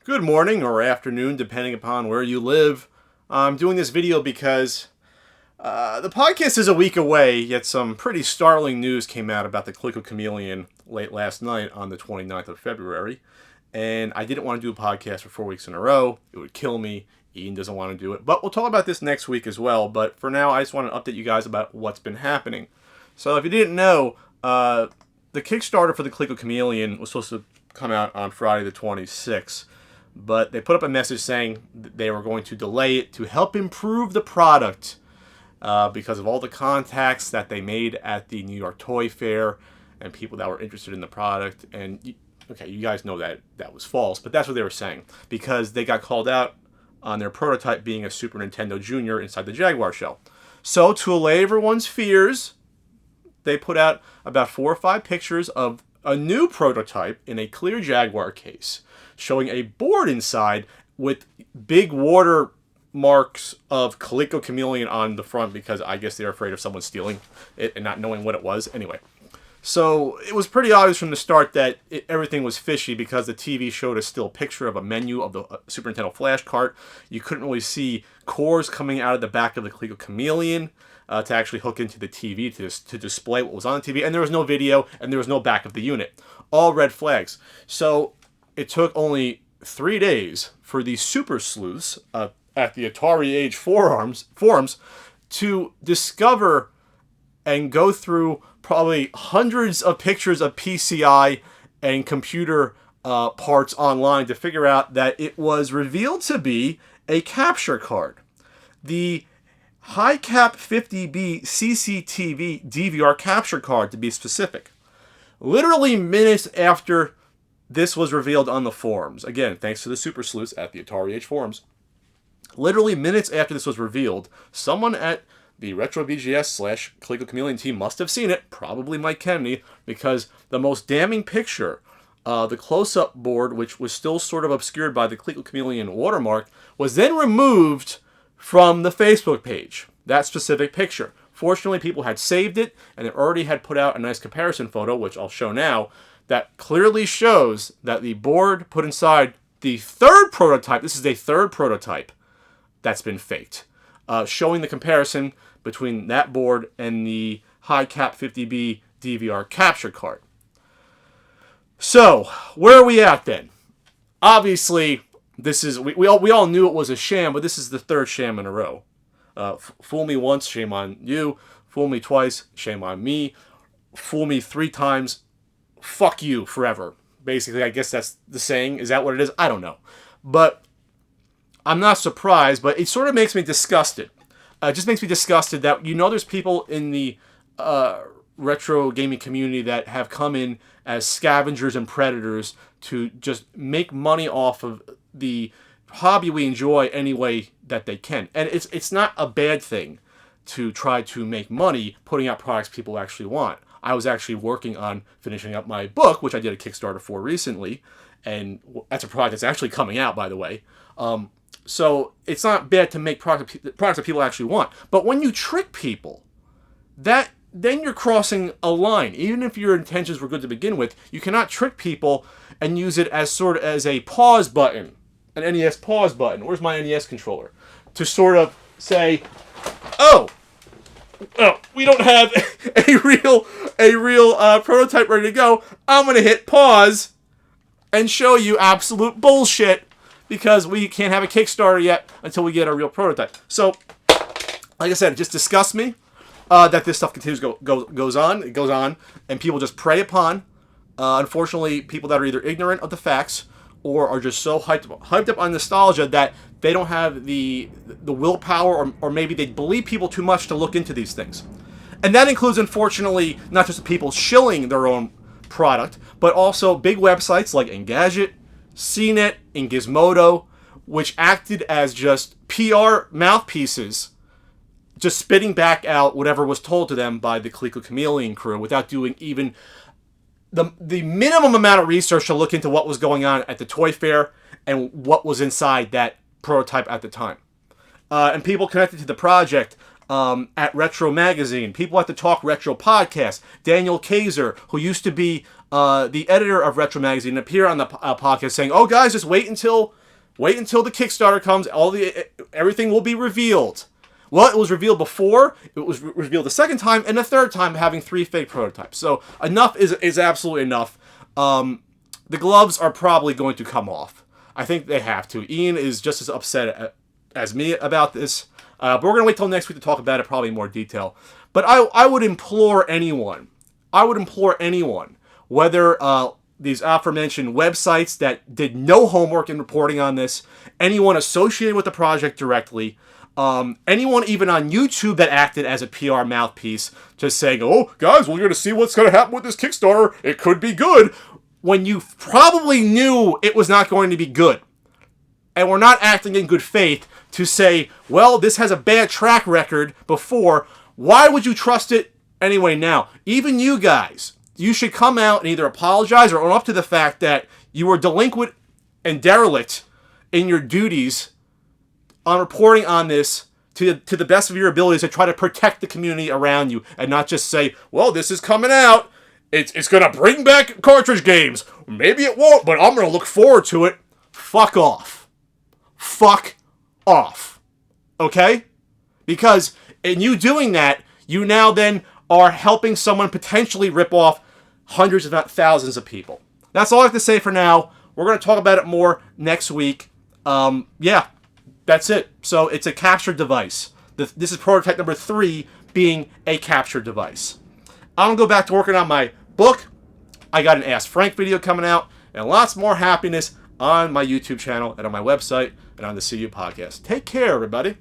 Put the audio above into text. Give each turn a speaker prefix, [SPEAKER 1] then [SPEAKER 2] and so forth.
[SPEAKER 1] Good morning or afternoon, depending upon where you live. I'm doing this video because the podcast is a week away, yet some pretty startling news came out about the Coleco Chameleon late last night on the 29th of February. And I didn't want to do a podcast for 4 weeks in a row. It would kill me. Ian doesn't want to do it. But we'll talk about this next week as well. But for now, I just want to update you guys about what's been happening. So if you didn't know, the Kickstarter for the Coleco Chameleon was supposed to come out on Friday the 26th. But they put up a message saying they were going to delay it to help improve the product because of all the contacts that they made at the New York Toy Fair and people that were interested in the product. And, you guys know that that was false, but that's what they were saying. Because they got called out on their prototype being a Super Nintendo Junior inside the Jaguar shell. So, to allay everyone's fears, they put out about 4 or 5 pictures of a new prototype in a clear Jaguar case, showing a board inside with big watermarks of Coleco Chameleon on the front because I guess they're afraid of someone stealing it and not knowing what it was. Anyway, so it was pretty obvious from the start that everything was fishy because the TV showed a still picture of a menu of the Super Nintendo flash cart. You couldn't really see cores coming out of the back of the Coleco Chameleon to actually hook into the TV to display what was on the TV. And there was no video and there was no back of the unit. All red flags. So it took only 3 days for these super sleuths at the Atari Age forums to discover and go through probably hundreds of pictures of PCI and computer parts online to figure out that it was revealed to be a capture card. The Hi-Cap 50B CCTV DVR capture card, to be specific. Literally minutes after this was revealed on the forums. Again, thanks to the super sleuths at the Atari Age forums. Literally minutes after this was revealed, someone at the Retro VGS / Coleco Chameleon team must have seen it, probably Mike Kennedy, because the most damning picture, the close-up board, which was still sort of obscured by the Coleco Chameleon watermark, was then removed from the Facebook page. That specific picture. Fortunately, people had saved it, and they already had put out a nice comparison photo, which I'll show now, that clearly shows that the board put inside the third prototype, this is a third prototype that's been faked, showing the comparison between that board and the Hi-Cap 50B DVR capture card. So, where are we at then? Obviously, this is we all knew it was a sham, but this is the third sham in a row. Fool me once, shame on you. Fool me twice, shame on me. Fool me 3 times, fuck you forever. Basically, I guess that's the saying. Is that what it is? I don't know. But I'm not surprised, but it sort of makes me disgusted. It just makes me disgusted that, there's people in the retro gaming community that have come in as scavengers and predators to just make money off of the hobby we enjoy any way that they can. And it's not a bad thing to try to make money putting out products people actually want. I was actually working on finishing up my book, which I did a Kickstarter for recently, and that's a product that's actually coming out, by the way. So it's not bad to make products that people actually want. But when you trick people, then you're crossing a line. Even if your intentions were good to begin with, you cannot trick people and use it as sort of as a pause button, an NES pause button. Where's my NES controller? To sort of say, oh, we don't have a real prototype ready to go. I'm going to hit pause and show you absolute bullshit because we can't have a Kickstarter yet until we get a real prototype. So, like I said, it just disgusts me that this stuff goes on. It goes on, and people just prey upon. Unfortunately, people that are either ignorant of the facts or are just so hyped up on nostalgia that they don't have the willpower, or maybe they believe people too much to look into these things. And that includes, unfortunately, not just the people shilling their own product, but also big websites like Engadget, CNET, and Gizmodo, which acted as just PR mouthpieces, just spitting back out whatever was told to them by the Coleco Chameleon crew without doing even the minimum amount of research to look into what was going on at the Toy Fair and what was inside that prototype at the time. And people connected to the project at Retro Magazine, people at the Talk Retro podcast, Daniel Kaiser, who used to be the editor of Retro Magazine, appeared on the podcast saying, "Oh, guys, just wait until the Kickstarter comes. Everything will be revealed." Well, it was revealed before. It was revealed the second time, and the third time having 3 fake prototypes. So enough is absolutely enough. The gloves are probably going to come off. I think they have to. Ian is just as upset as me about this. But we're going to wait till next week to talk about it probably in more detail. But I would implore anyone, whether these aforementioned websites that did no homework in reporting on this, anyone associated with the project directly, anyone even on YouTube that acted as a PR mouthpiece, just saying, "Oh, guys, we're going to see what's going to happen with this Kickstarter. It could be good," when you probably knew it was not going to be good. And we're not acting in good faith to say, well, this has a bad track record before. Why would you trust it anyway now? Even you guys, you should come out and either apologize or own up to the fact that you were delinquent and derelict in your duties on reporting on this to the best of your abilities to try to protect the community around you and not just say, well, this is coming out. It's going to bring back cartridge games. Maybe it won't, but I'm going to look forward to it. Fuck off. Fuck off. Okay? Because in you doing that, you now then are helping someone potentially rip off hundreds if not thousands of people. That's all I have to say for now. We're going to talk about it more next week. Yeah, that's it. So it's a capture device. This is prototype number 3 being a capture device. I'm going to go back to working on my book. I got an Ask Frank video coming out and lots more happiness on my YouTube channel and on my website and on the CU podcast. Take care, everybody.